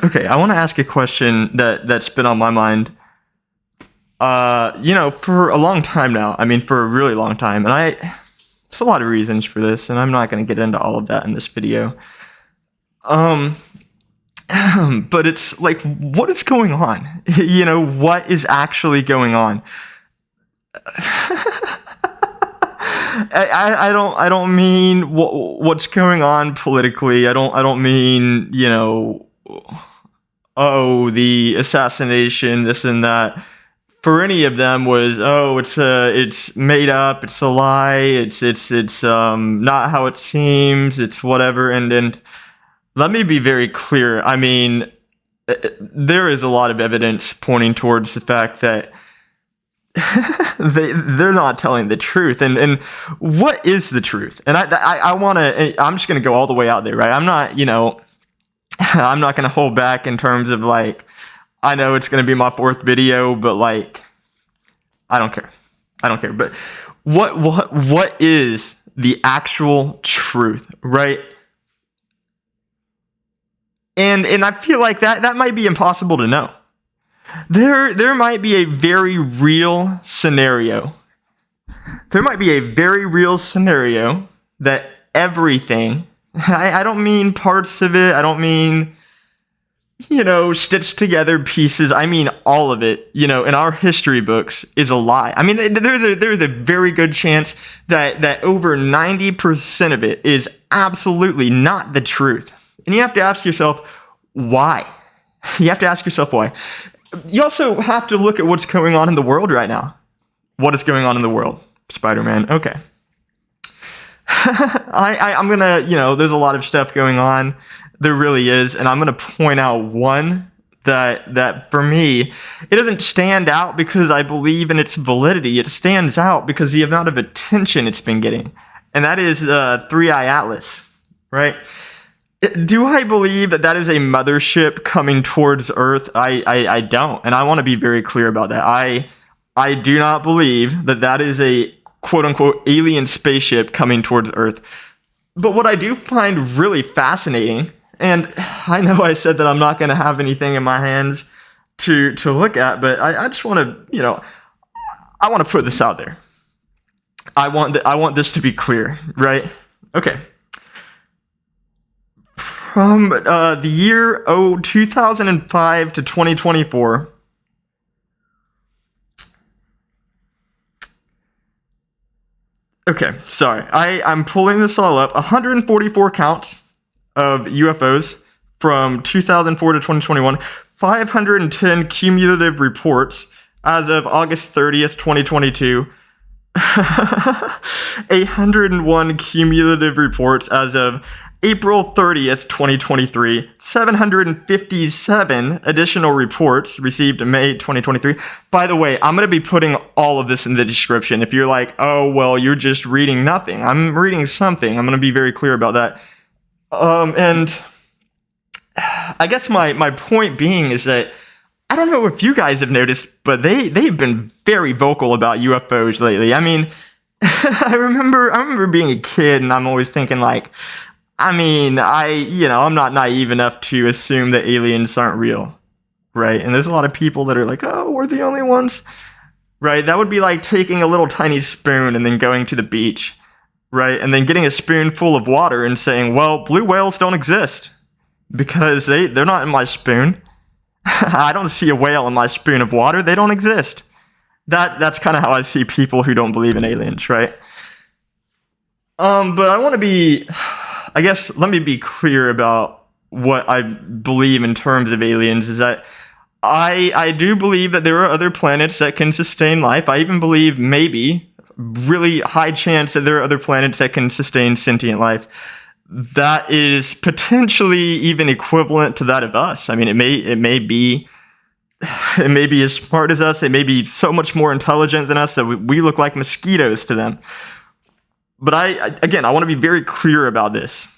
Okay, I want to ask a question that's been on my mind. For a long time now. I mean, for a really long time, and there's a lot of reasons for this, and I'm not going to get into all of that in this video. Um, but it's like, what is going on? What is actually going on? I don't mean what's going on politically. I don't mean, oh, the assassination, this and that. For any of them was, oh, it's made up, it's a lie, it's not how it seems, it's whatever. And let me be very clear. I mean, there is a lot of evidence pointing towards the fact that they're not telling the truth. And what is the truth? And I'm just gonna go all the way out there, right? I'm not, I'm not gonna hold back in terms of like, I know it's gonna be my fourth video, but like, I don't care. But what is the actual truth, right? And I feel like that might be impossible to know. There might be a very real scenario. There might be a very real scenario that everything, I don't mean parts of it, I don't mean, stitched together pieces, I mean all of it, in our history books is a lie. I mean, there's a very good chance that over 90% of it is absolutely not the truth. And you have to ask yourself, why? You have to ask yourself why. You also have to look at what's going on in the world right now. What is going on in the world? Spider-Man, okay. I'm gonna, there's a lot of stuff going on. There really is, and I'm gonna point out one that for me, it doesn't stand out because I believe in its validity. It stands out because the amount of attention it's been getting, and that is 3I-Atlas, right? Do I believe that is a mothership coming towards Earth? I don't, and I want to be very clear about that. I do not believe that is a quote-unquote alien spaceship coming towards Earth. But what I do find really fascinating, and I know I said that I'm not going to have anything in my hands to look at, but I just want to, I want to put this out there. I want this to be clear, right? Okay. From the year 2005 to 2024, okay, sorry. I'm pulling this all up. 144 counts of UFOs from 2004 to 2021. 510 cumulative reports as of August 30th, 2022. 101 cumulative reports as of April 30th, 2023, 757 additional reports received in May 2023. By the way, I'm going to be putting all of this in the description. If you're like, oh, well, you're just reading nothing. I'm reading something. I'm going to be very clear about that. And I guess my point being is that I don't know if you guys have noticed, but they've been very vocal about UFOs lately. I mean, I remember being a kid and I'm always thinking like, I'm not naive enough to assume that aliens aren't real, right? And there's a lot of people that are like, oh, we're the only ones, right? That would be like taking a little tiny spoon and then going to the beach, right? And then getting a spoonful of water and saying, well, blue whales don't exist because they're not in my spoon. I don't see a whale in my spoon of water. They don't exist. That's kind of how I see people who don't believe in aliens, right? But I want to be... I guess let me be clear about what I believe in terms of aliens is that I do believe that there are other planets that can sustain life. I even believe maybe really high chance that there are other planets that can sustain sentient life. That is potentially even equivalent to that of us. I mean, it may be as smart as us. It may be so much more intelligent than us that we look like mosquitoes to them. But I want to be very clear about this.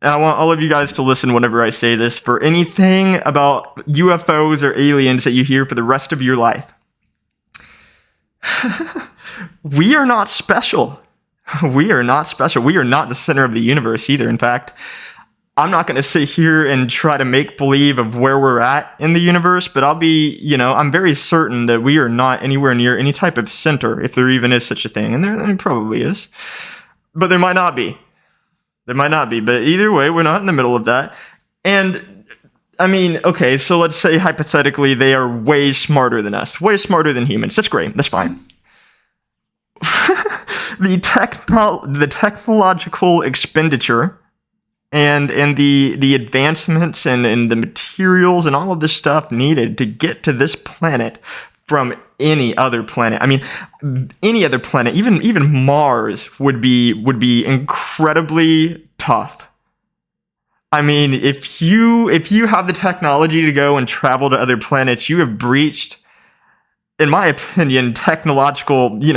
And I want all of you guys to listen whenever I say this. For anything about UFOs or aliens that you hear for the rest of your life, we are not special. We are not special. We are not the center of the universe either. In fact, I'm not going to sit here and try to make believe of where we're at in the universe, but I'm very certain that we are not anywhere near any type of center, if there even is such a thing. And there probably is. But there might not be. There might not be. But either way, we're not in the middle of that. And, I mean, okay, so let's say hypothetically they are way smarter than us. Way smarter than humans. That's great. That's fine. The technological expenditure and the advancements and the materials and all of this stuff needed to get to this planet from any other planet. I mean, any other planet, even Mars would be incredibly tough. I mean, if you have the technology to go and travel to other planets, you have breached, in my opinion, technological, you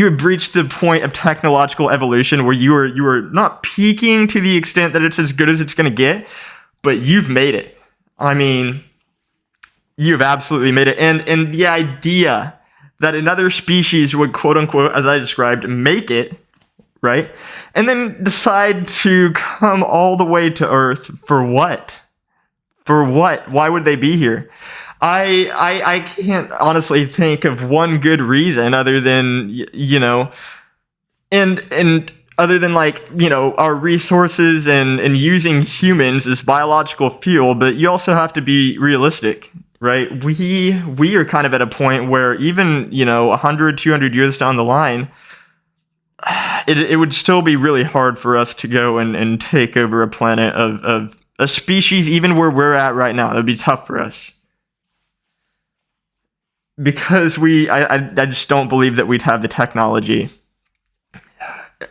have reached the point of technological evolution where you are not peaking to the extent that it's as good as it's going to get, but you've made it. I mean, you've absolutely made it. And the idea that another species would, quote unquote, as I described, make it, right? And then decide to come all the way to Earth for what? For what? Why would they be here? I can't honestly think of one good reason other than, and other than our resources and using humans as biological fuel. But you also have to be realistic, right? We are kind of at a point where even, 100, 200 years down the line, it would still be really hard for us to go and take over a planet of a species, even where we're at right now. It would be tough for us. Because I just don't believe that we'd have the technology.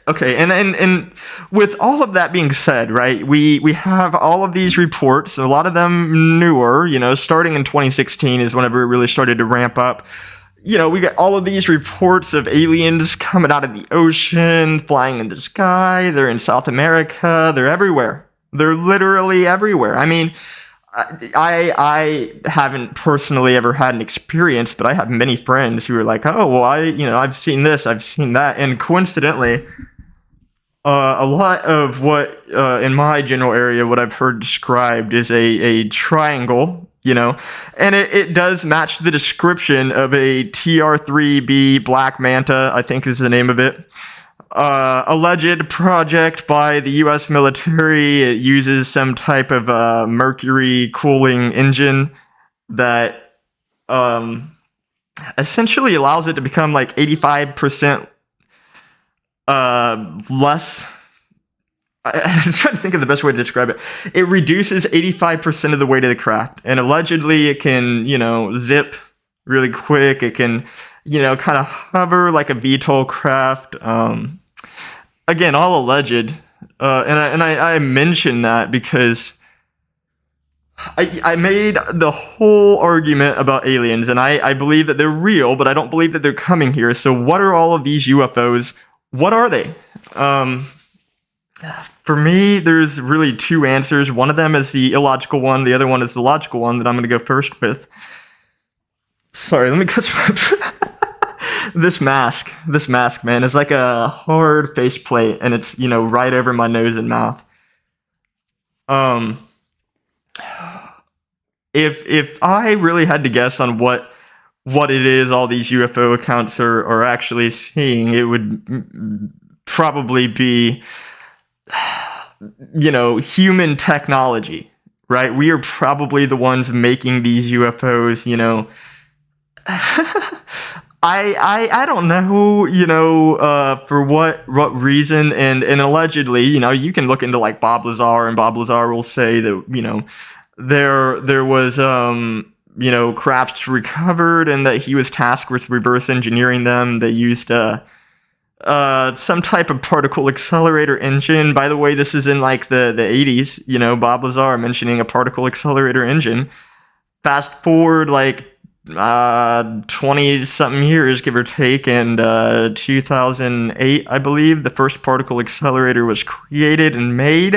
Okay, and with all of that being said, right, we have all of these reports, a lot of them newer, starting in 2016 is whenever it really started to ramp up. We got all of these reports of aliens coming out of the ocean, flying in the sky, they're in South America, they're everywhere. They're literally everywhere. I mean, I haven't personally ever had an experience, but I have many friends who are like, oh, well, I've seen this, I've seen that. And coincidentally, a lot of what, in my general area, what I've heard described is a triangle, and it does match the description of a TR-3B Black Manta, I think is the name of it. Alleged project by the U.S. military. It uses some type of mercury cooling engine that essentially allows it to become like 85% less. I was trying to think of the best way to describe it. It reduces 85% of the weight of the craft, and allegedly it can, zip really quick. It can, kind of hover like a VTOL craft. Again, all alleged, and I mention that because I made the whole argument about aliens, and I believe that they're real, but I don't believe that they're coming here. So what are all of these UFOs? What are they? For me, there's really two answers. One of them is the illogical one. The other one is the logical one that I'm going to go first with. Sorry, let me catch my... This mask, man, is like a hard faceplate, and it's, right over my nose and mouth. If I really had to guess on what it is all these UFO accounts are actually seeing, it would probably be, human technology, right? We are probably the ones making these UFOs, I don't know, for what reason, and allegedly, you can look into like Bob Lazar, and Bob Lazar will say that, there was, crafts recovered, and that he was tasked with reverse engineering them. They used, some type of particle accelerator engine. By the way, this is in like the 80s, Bob Lazar mentioning a particle accelerator engine. Fast forward, like, 20 something years, give or take, and 2008, I believe, the first particle accelerator was created and made.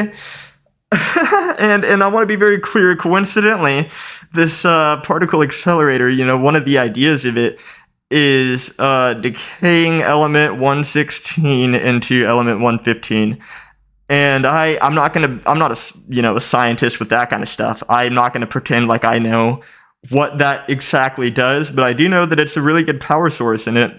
and I want to be very clear, coincidentally, this particle accelerator, one of the ideas of it is decaying element 116 into element 115. And I'm not a scientist with that kind of stuff. I'm not gonna pretend like I know what that exactly does, but I do know that it's a really good power source, and it,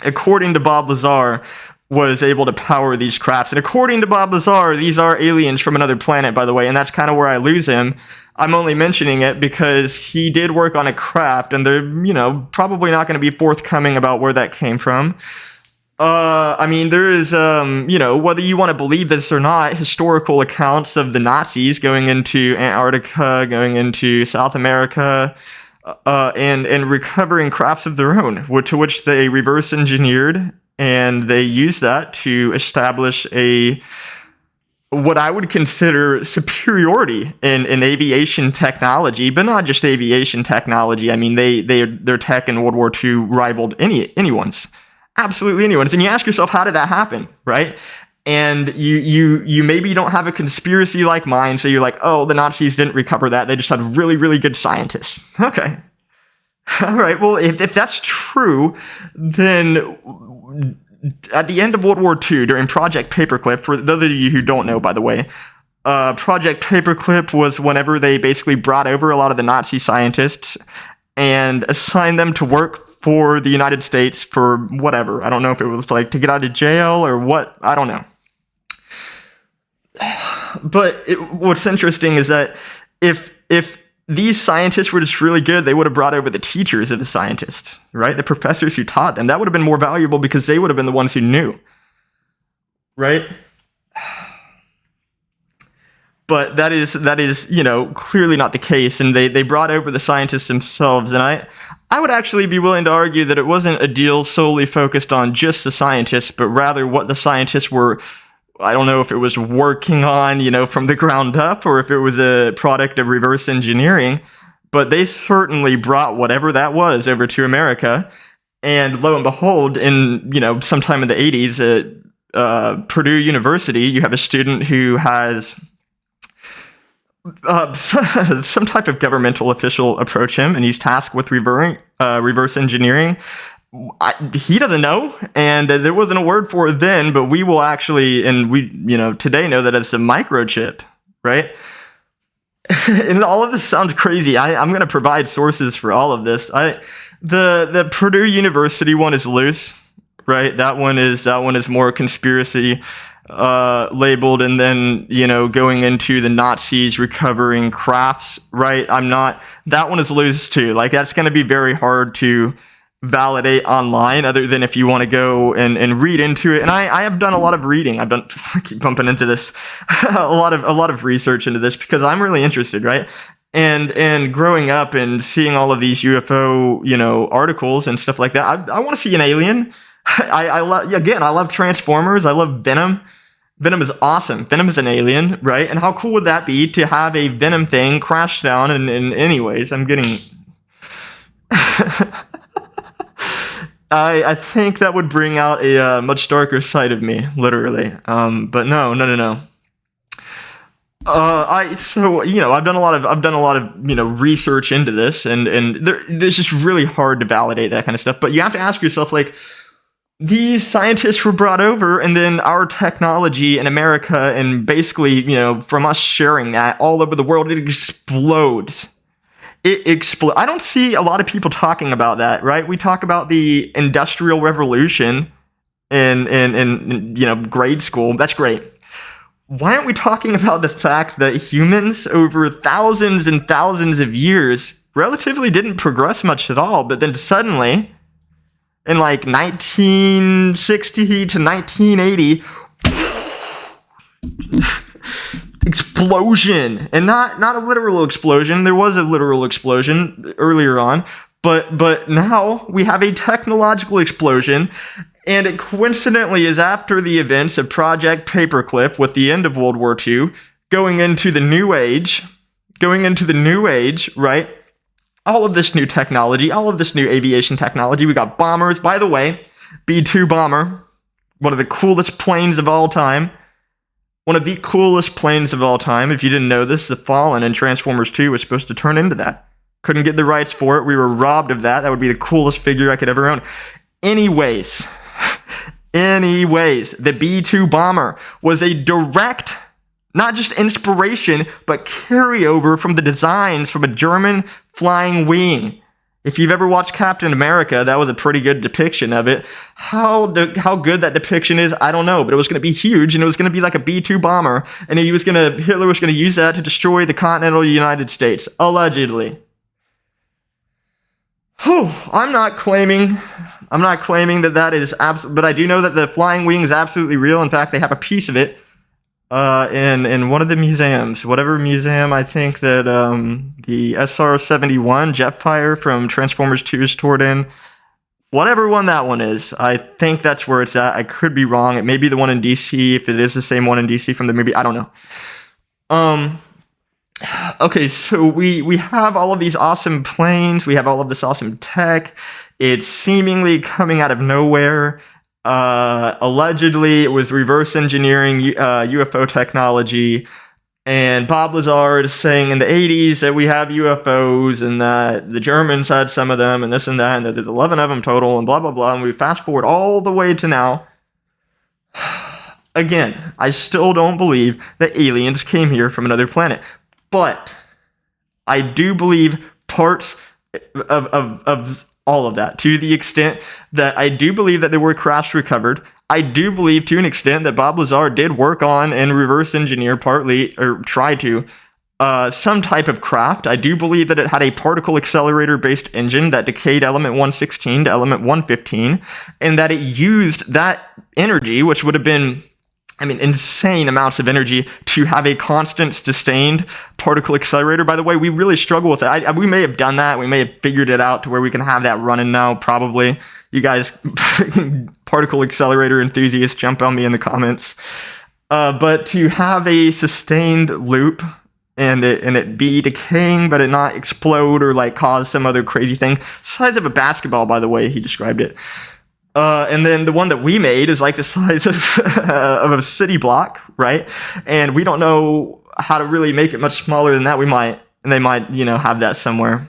according to Bob Lazar, was able to power these crafts. And according to Bob Lazar, these are aliens from another planet, by the way, and that's kind of where I lose him. I'm only mentioning it because he did work on a craft, and they're, probably not going to be forthcoming about where that came from. There is, whether you want to believe this or not, historical accounts of the Nazis going into Antarctica, going into South America, and recovering crafts of their own, to which they reverse engineered, and they used that to establish what I would consider superiority in aviation technology, but not just aviation technology. I mean, their tech in World War II rivaled anyone's. Absolutely anyone's. And you ask yourself, how did that happen, right? And you maybe don't have a conspiracy like mine, so you're like, oh, the Nazis didn't recover that. They just had really, really good scientists. Okay. All right. Well, if that's true, then at the end of World War II, during Project Paperclip, for those of you who don't know, by the way, Project Paperclip was whenever they basically brought over a lot of the Nazi scientists and assigned them to work for the United States for whatever. I don't know if it was like to get out of jail or what. I don't know. But what's interesting is that if these scientists were just really good, they would have brought over the teachers of the scientists, right? The professors who taught them. That would have been more valuable because they would have been the ones who knew, right? But that is clearly not the case, and they brought over the scientists themselves, and I would actually be willing to argue that it wasn't a deal solely focused on just the scientists, but rather what the scientists were. I don't know if it was working on, from the ground up, or if it was a product of reverse engineering, but they certainly brought whatever that was over to America. And lo and behold, in, sometime in the 80s at Purdue University, you have a student who has some type of governmental official approach him, and he's tasked with reverse engineering. He doesn't know, and there wasn't a word for it then, but we will actually, and we, today know that it's a microchip, right? And all of this sounds crazy. I'm going to provide sources for all of this. The Purdue University one is loose, right? That one is more conspiracy labeled, and then going into the Nazis recovering crafts, right? That one is loose too. Like, that's going to be very hard to validate online, other than if you want to go and read into it. And I have done a lot of reading. I keep bumping into this, a lot of research into this, because I'm really interested, right? And growing up and seeing all of these UFO, articles and stuff like that, I want to see an alien. I love Transformers. I love Venom. Venom is awesome. Venom is an alien, right? And how cool would that be to have a Venom thing crash down? And anyways, I'm getting... I think that would bring out a much darker side of me, literally. But no. I've done a lot of research into this, and it's just really hard to validate that kind of stuff. But you have to ask yourself, like, these scientists were brought over, and then our technology in America, and basically, from us sharing that all over the world, it explodes. I don't see a lot of people talking about that, right? We talk about the Industrial Revolution in grade school. That's great. Why aren't we talking about the fact that humans over thousands and thousands of years relatively didn't progress much at all, but then suddenly, in like 1960 to 1980, explosion, and not a literal explosion. There was a literal explosion earlier on, but now we have a technological explosion, and it coincidentally is after the events of Project Paperclip, with the end of World War II, going into the new age, right? All of this new technology, all of this new aviation technology. We got bombers, by the way, B-2 bomber, one of the coolest planes of all time. One of the coolest planes of all time. If you didn't know this, the Fallen in Transformers 2 was supposed to turn into that. Couldn't get the rights for it. We were robbed of that. That would be the coolest figure I could ever own. Anyways, Anyways, the B-2 bomber was a direct, not just inspiration, but carryover from the designs from a German flying wing. If you've ever watched Captain America, that was a pretty good depiction of it. How good that depiction is, I don't know, but it was going to be huge, and it was going to be like a B-2 bomber, and Hitler was going to use that to destroy the continental United States, allegedly. I'm not claiming that is absolute, but I do know that the flying wing is absolutely real. In fact, they have a piece of it in one of the museums, whatever museum I think that the SR-71 Jetfire from Transformers 2 is stored in, whatever one that one is, I think that's where it's at. I could be wrong. It may be the one in DC. If it is the same one in DC from the movie, I don't know. Okay, so we have all of these awesome planes. We have all of this awesome tech. It's seemingly coming out of nowhere. Allegedly, it was reverse engineering UFO technology. And Bob Lazar is saying in the 80s that we have UFOs and that the Germans had some of them and this and that, and that there's 11 of them total and blah, blah, blah. And we fast forward all the way to now. Again, I still don't believe that aliens came here from another planet. But I do believe parts of all of that, to the extent that I do believe that there were crafts recovered. I do believe to an extent that Bob Lazar did work on and reverse engineer partly, or try to, some type of craft. I do believe that it had a particle accelerator based engine that decayed element 116 to element 115, and that it used that energy, which would have been, insane amounts of energy, to have a constant sustained particle accelerator. By the way, we really struggle with it. We may have done that. We may have figured it out to where we can have that running now, probably. You guys, particle accelerator enthusiasts, jump on me in the comments. But to have a sustained loop and it be decaying, but it not explode or like cause some other crazy thing. Size of a basketball, by the way, he described it. And then the one that we made is like the size of a city block, right? And we don't know how to really make it much smaller than that. They might, have that somewhere.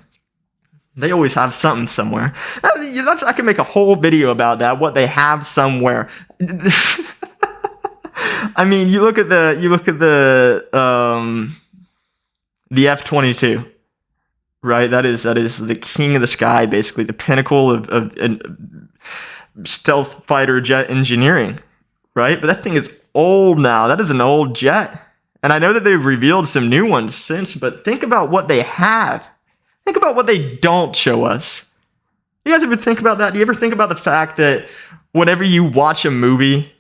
They always have something somewhere. I can make a whole video about that, what they have somewhere. You look at the F-22, right? That is the king of the sky, basically the pinnacle of stealth fighter jet engineering, right? But that thing is old now. That is an old jet. And I know that they've revealed some new ones since, but think about what they have. Think about what they don't show us. You guys ever think about that? Do you ever think about the fact that whenever you watch a movie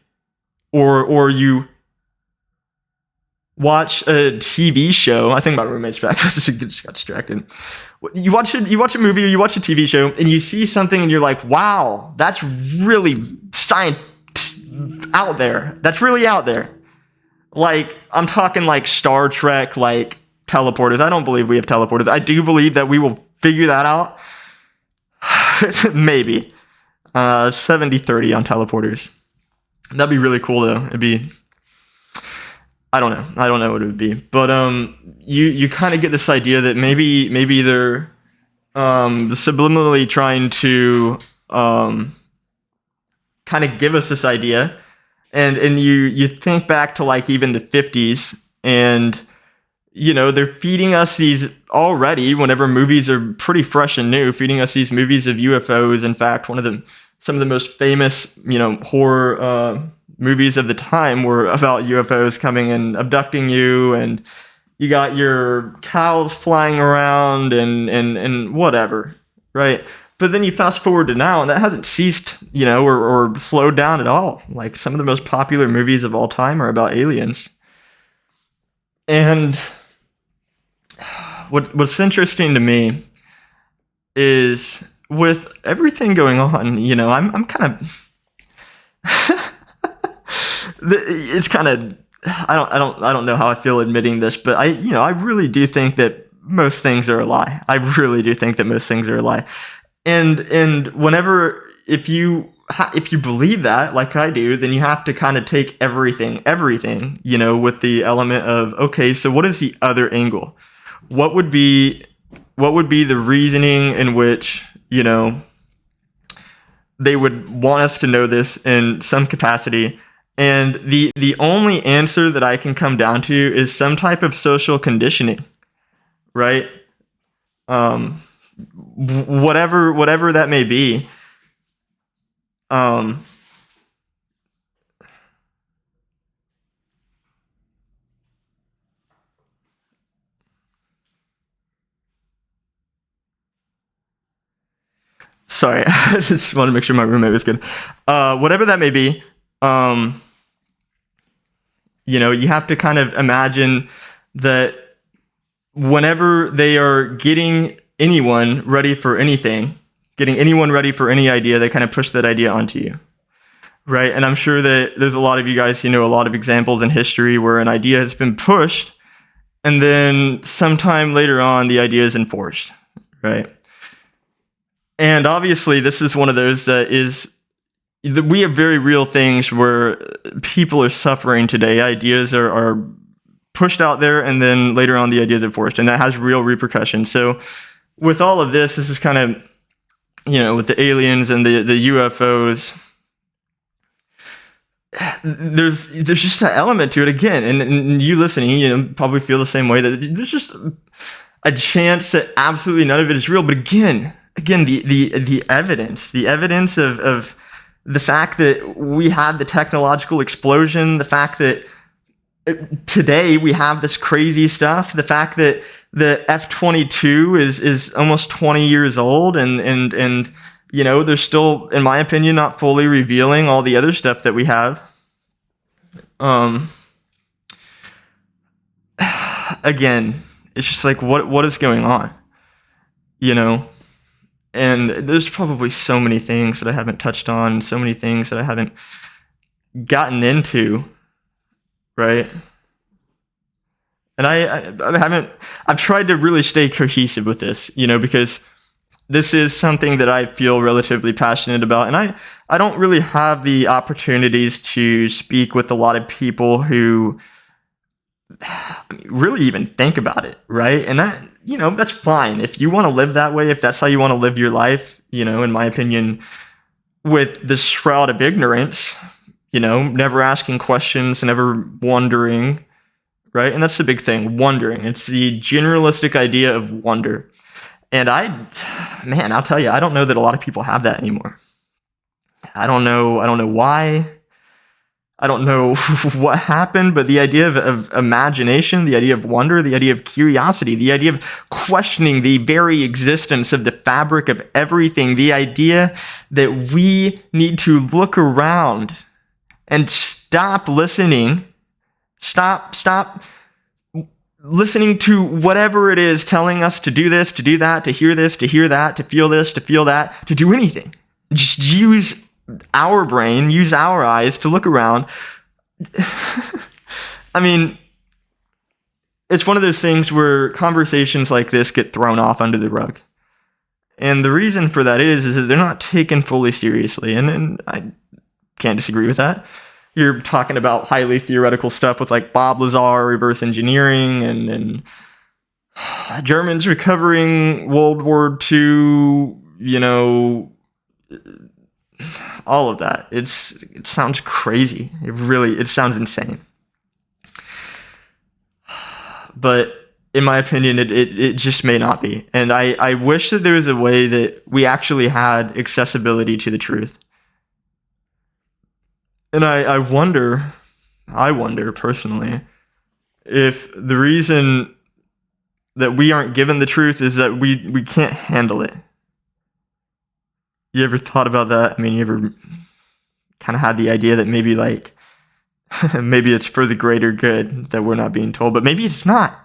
or you watch a TV show, I think about roommates back. I just got distracted. You watch a movie or you watch a TV show and you see something and you're like, wow, that's really out there. That's really out there. Like, I'm talking like Star Trek, like teleporters. I don't believe we have teleporters. I do believe that we will figure that out. Maybe. 70-30 on teleporters. That'd be really cool though. It'd be, I don't know what it would be, but you kind of get this idea that maybe they're subliminally trying to kind of give us this idea, and you think back to like even the 50s, and they're feeding us these already, whenever movies are pretty fresh and new, feeding us these movies of UFOs. In fact, some of the most famous horror movies of the time were about UFOs coming and abducting you, and you got your cows flying around and whatever, right? But then you fast forward to now, and that hasn't ceased, or slowed down at all. Like, some of the most popular movies of all time are about aliens. And what's interesting to me is, with everything going on, I'm kind of it's kind of, I don't know how I feel admitting this, but I really do think that most things are a lie. I really do think that most things are a lie. And whenever, if you believe that, like I do, then you have to kind of take everything, with the element of, okay, so what is the other angle? What would be the reasoning in which, they would want us to know this in some capacity. And the only answer that I can come down to is some type of social conditioning, right? Whatever that may be. Sorry, I just want to make sure my roommate was good. Whatever that may be, you have to kind of imagine that whenever they are getting anyone ready for anything, getting anyone ready for any idea, they kind of push that idea onto you, right? And I'm sure that there's a lot of you guys who know a lot of examples in history where an idea has been pushed, and then sometime later on, the idea is enforced, right? And obviously, this is one of those we have very real things where people are suffering today. Ideas are pushed out there, and then later on the ideas are forced, and that has real repercussions. So with all of this is kind of, with the aliens and the UFOs, there's just that element to it again. And you listening, probably feel the same way, that there's just a chance that absolutely none of it is real. But again, the evidence of the fact that we had the technological explosion, the fact that today we have this crazy stuff, the fact that the F-22 is almost 20 years old, and they're still, in my opinion, not fully revealing all the other stuff that we have. Again, it's just like, what is going on? And there's probably so many things that I haven't touched on, so many things that I haven't gotten into, right? And I've tried to really stay cohesive with this, because this is something that I feel relatively passionate about. And I don't really have the opportunities to speak with a lot of people who really even think about it, right? And that, that's fine. If you want to live that way, if that's how you want to live your life, in my opinion, with this shroud of ignorance, never asking questions, never wondering, right? And that's the big thing, wondering. It's the generalistic idea of wonder. And I'll tell you, I don't know that a lot of people have that anymore. I don't know why. I don't know what happened, but the idea of imagination, the idea of wonder, the idea of curiosity, the idea of questioning the very existence of the fabric of everything, the idea that we need to look around and stop listening, stop listening to whatever it is telling us to do this, to do that, to hear this, to hear that, to feel this, to feel that, to do anything. Just use our brain, use our eyes to look around. I mean, it's one of those things where conversations like this get thrown off under the rug. And the reason for that is that they're not taken fully seriously. And I can't disagree with that. You're talking about highly theoretical stuff with like Bob Lazar, reverse engineering, and Germans recovering World War II, all of that. It sounds crazy. It sounds insane. But in my opinion, it just may not be. And I wish that there was a way that we actually had accessibility to the truth. And I wonder personally, if the reason that we aren't given the truth is that we can't handle it. You ever thought about that? I mean, you ever kind of had the idea that maybe maybe it's for the greater good that we're not being told, but maybe it's not.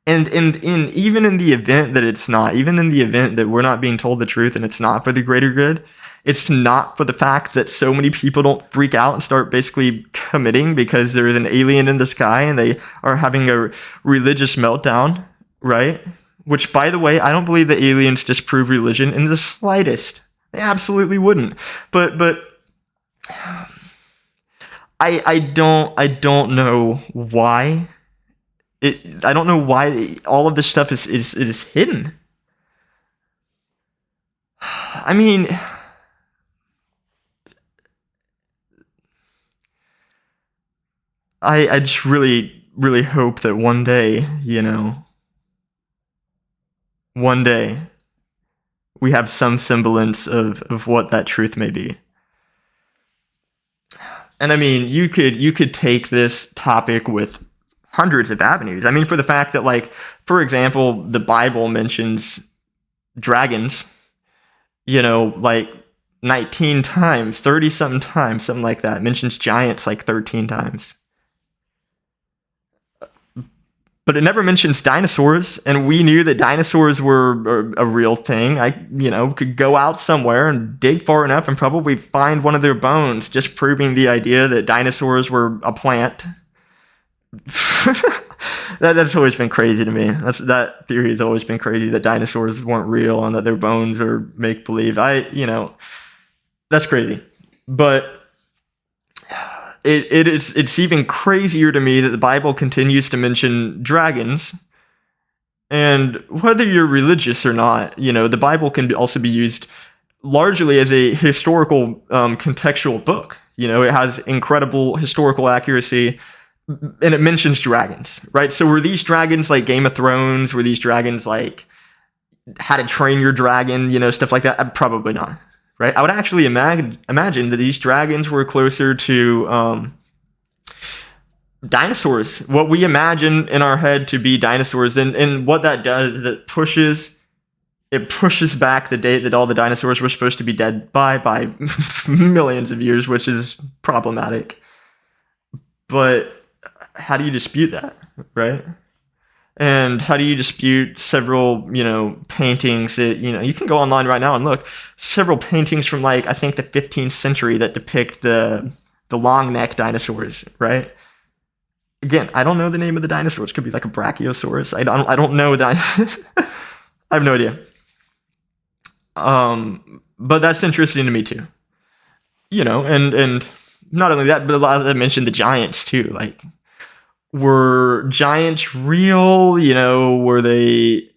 And even in the event that it's not, even in the event that we're not being told the truth and it's not for the greater good, it's not for the fact that so many people don't freak out and start basically committing because there's an alien in the sky and they are having a religious meltdown, right? Which, by the way, I don't believe the aliens disprove religion in the slightest. They absolutely wouldn't. But I don't know why. I don't know why all of this stuff is hidden. I mean, I just really hope that one day, one day we have some semblance of what that truth may be. And I mean, you could take this topic with hundreds of avenues. I mean, for the fact that, like, for example, the Bible mentions dragons, like 19 times, 30 something times, something like that. It mentions giants like 13 times. But it never mentions dinosaurs, and we knew that dinosaurs were a real thing. I, could go out somewhere and dig far enough and probably find one of their bones, just proving the idea that dinosaurs were a plant. That's always been crazy to me. That theory has always been crazy, that dinosaurs weren't real and that their bones are make-believe. That's crazy. But it's even crazier to me that the Bible continues to mention dragons. And whether you're religious or not, the Bible can also be used largely as a historical contextual book. It has incredible historical accuracy, and it mentions dragons, right? So were these dragons like Game of Thrones? Were these dragons like How to Train Your Dragon, stuff like that? Probably not. Right, I would actually imagine that these dragons were closer to dinosaurs, what we imagine in our head to be dinosaurs. And what that does is it pushes back the date that all the dinosaurs were supposed to be dead by millions of years, which is problematic. But how do you dispute that, right? And how do you dispute several, paintings that, you can go online right now and look, several paintings from, like, I think the 15th century that depict the long neck dinosaurs, right? Again, I don't know the name of the dinosaurs. It could be like a brachiosaurus. I don't know that. I have no idea. But that's interesting to me too. And not only that, but I mentioned the giants too, like, were giants real? Were they,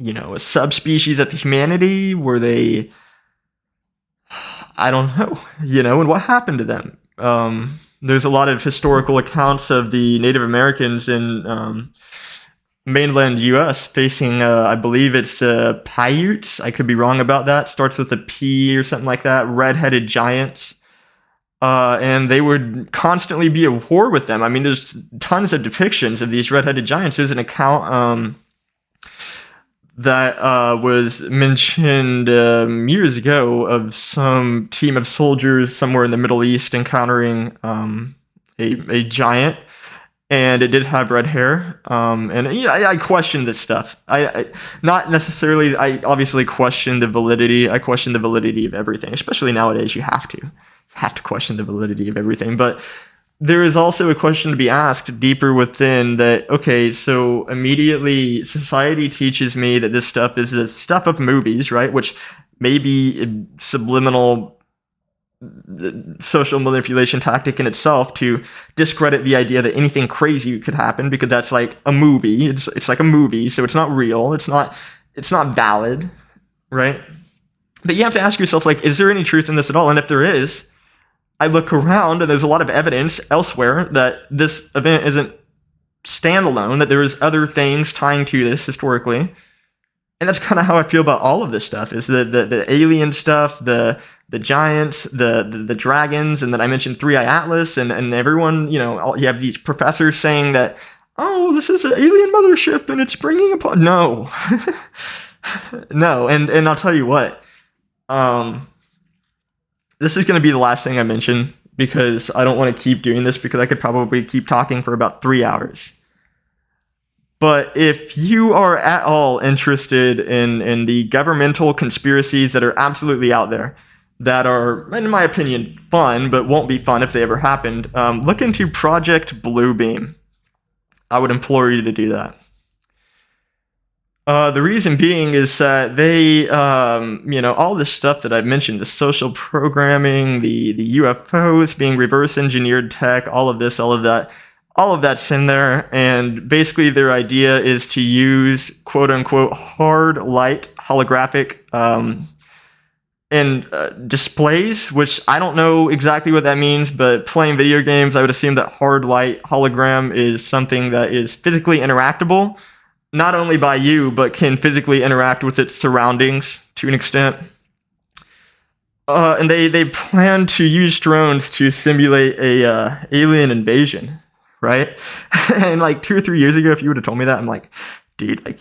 a subspecies of humanity? Were they, I don't know, and what happened to them? There's a lot of historical accounts of the Native Americans in mainland U.S. facing, I believe it's Paiutes. I could be wrong about that. Starts with a P or something like that. Red-headed giants. And they would constantly be at war with them. I mean, there's tons of depictions of these red-headed giants. There's an account that was mentioned years ago of some team of soldiers somewhere in the Middle East encountering a giant, and it did have red hair. And I question this stuff. I not necessarily. I obviously question the validity. I question the validity of everything, especially nowadays. You have to question the validity of everything. But there is also a question to be asked deeper within that. Okay, so immediately society teaches me that this stuff is the stuff of movies, right? Which may be a subliminal social manipulation tactic in itself to discredit the idea that anything crazy could happen, because that's like a movie. It's like a movie, so it's not real. It's not valid, right? But you have to ask yourself, like, is there any truth in this at all? And if there is, I look around and there's a lot of evidence elsewhere that this event isn't standalone, that there is other things tying to this historically. And that's kind of how I feel about all of this stuff, is the alien stuff, the giants, the dragons, and then I mentioned 3I-Atlas, and everyone, you have these professors saying that, oh, this is an alien mothership and it's bringing upon... No. No, and I'll tell you what, this is going to be the last thing I mention, because I don't want to keep doing this, because I could probably keep talking for about 3 hours. But if you are at all interested in the governmental conspiracies that are absolutely out there, that are, in my opinion, fun, but won't be fun if they ever happened, look into Project Bluebeam. I would implore you to do that. The reason being is that they, all this stuff that I've mentioned, the social programming, the UFOs being reverse engineered tech, all of that's in there. And basically their idea is to use quote unquote hard light holographic and displays, which I don't know exactly what that means, but playing video games, I would assume that hard light hologram is something that is physically interactable, not only by you, but can physically interact with its surroundings to an extent. And they plan to use drones to simulate a alien invasion, right? And like 2 or 3 years ago, if you would have told me that, I'm like, dude, like,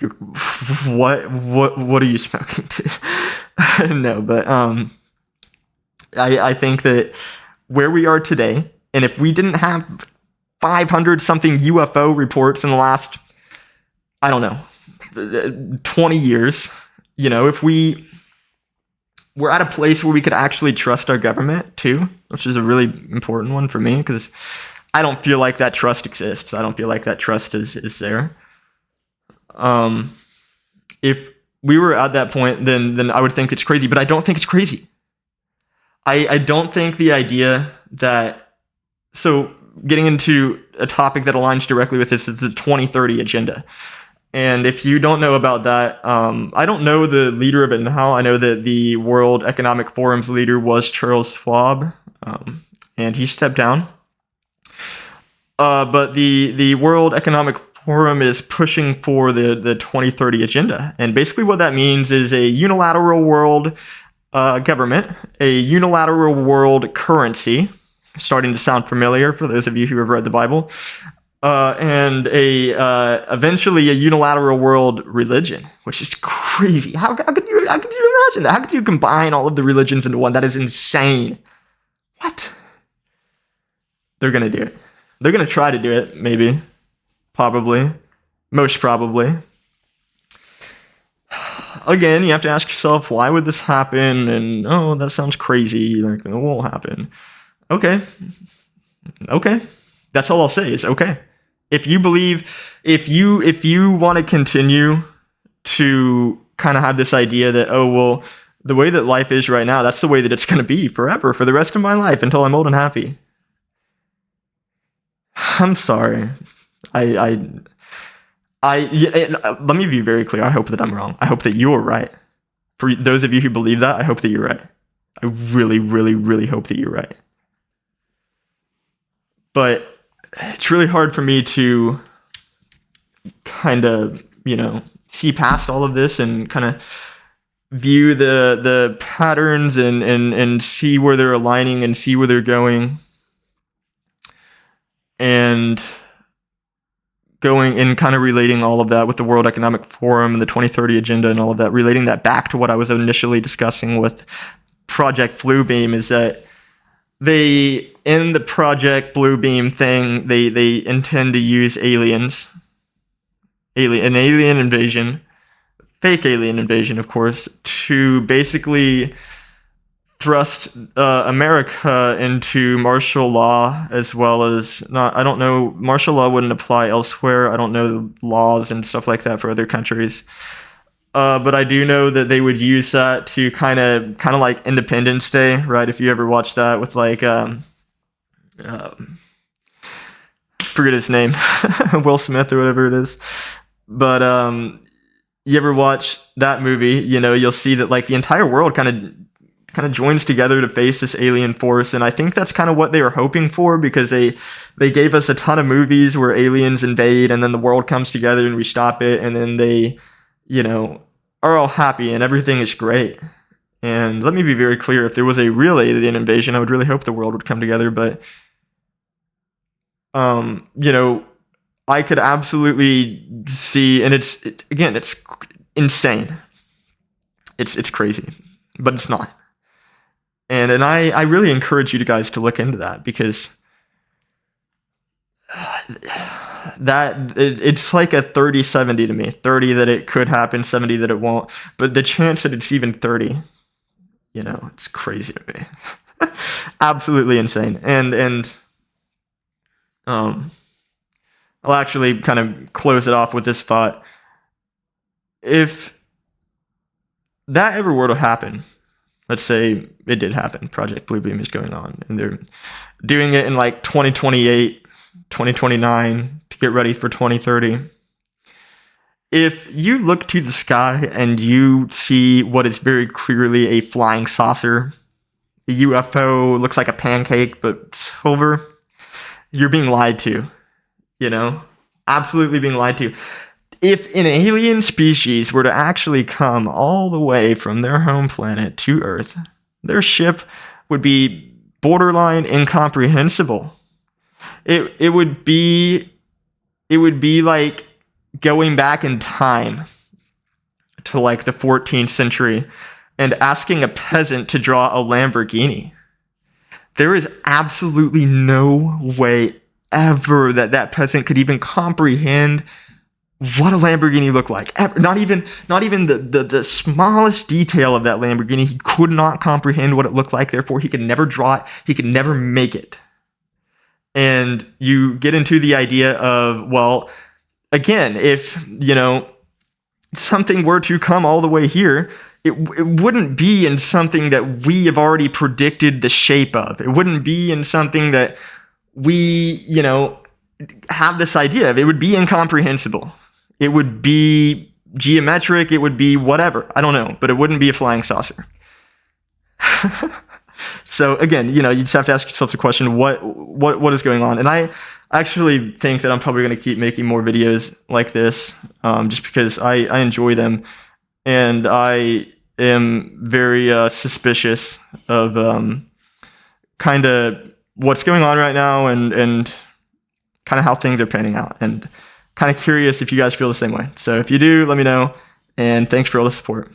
what are you smoking to? No, but I think that where we are today, and if we didn't have 500 something UFO reports in the last, I don't know, 20 years, if we're at a place where we could actually trust our government too, which is a really important one for me, because I don't feel like that trust exists. I don't feel like that trust is there. If we were at that point, then I would think it's crazy, but I don't think it's crazy. I don't think the idea that, so getting into a topic that aligns directly with this is the 2030 agenda. And if you don't know about that, I don't know the leader of it now. I know that the World Economic Forum's leader was Charles Schwab, and he stepped down. But the World Economic Forum is pushing for the 2030 agenda. And basically what that means is a unilateral world government, a unilateral world currency, starting to sound familiar for those of you who have read the Bible, and eventually a unilateral world religion, which is crazy. How could you imagine that? How could you combine all of the religions into one? That is insane. What? They're gonna do it. They're gonna try to do it, maybe. Probably. Most probably. Again, you have to ask yourself, why would this happen? And, oh, that sounds crazy. Like, it won't happen. Okay. That's all I'll say is okay. If you want to continue to kind of have this idea that, oh, well, the way that life is right now, that's the way that it's going to be forever, for the rest of my life, until I'm old and happy. I'm sorry. Let me be very clear. I hope that I'm wrong. I hope that you're right. For those of you who believe that, I hope that you're right. I really, really, really hope that you're right. But it's really hard for me to kind of, see past all of this and kind of view the patterns and see where they're aligning and see where they're going. And going and kind of relating all of that with the World Economic Forum and the 2030 agenda and all of that, relating that back to what I was initially discussing with Project Bluebeam, is that in the Project Bluebeam thing, they intend to use an alien invasion, fake alien invasion, of course, to basically thrust America into martial law, as well as I don't know, martial law wouldn't apply elsewhere. I don't know the laws and stuff like that for other countries. But I do know that they would use that to kind of like Independence Day, right? If you ever watched that with like, forget his name, Will Smith or whatever it is. But you ever watch that movie, you'll see that like the entire world kind of joins together to face this alien force, and I think that's kind of what they were hoping for, because they gave us a ton of movies where aliens invade and then the world comes together and we stop it, and then they are all happy and everything is great. And let me be very clear, if there was a real alien invasion, I would really hope the world would come together, but I could absolutely see, and it's insane, it's crazy, but it's not. And I really encourage you guys to look into that, because it's like a 30-70 to me. 30 that it could happen, 70 that it won't. But the chance that it's even 30, it's crazy to me. Absolutely insane. And I'll actually kind of close it off with this thought. If that ever were to happen, let's say it did happen, Project Bluebeam is going on, and they're doing it in like 2028, 2029 to get ready for 2030. if you look to the sky and you see what is very clearly a flying saucer, a UFO looks like a pancake but silver, you're being lied to, you know? Absolutely being lied to. If an alien species were to actually come all the way from their home planet to Earth, their ship would be borderline incomprehensible. It would be like going back in time to like the 14th century and asking a peasant to draw a Lamborghini. There is absolutely no way ever that peasant could even comprehend what a Lamborghini looked like. Not even the smallest detail of that Lamborghini. He could not comprehend what it looked like. Therefore, he could never draw it. He could never make it. And you get into the idea of, well, again, if, you know, something were to come all the way here, it wouldn't be in something that we have already predicted the shape of. It wouldn't be in something that we, you know, have this idea of. It would be incomprehensible. It would be geometric. It would be whatever. I don't know, but it wouldn't be a flying saucer. So again, you know, you just have to ask yourself the question, what is going on? And I actually think that I'm probably going to keep making more videos like this, just because I enjoy them, and I am very suspicious of kind of what's going on right now, and kind of how things are panning out, and kind of curious if you guys feel the same way. So if you do, let me know, and thanks for all the support.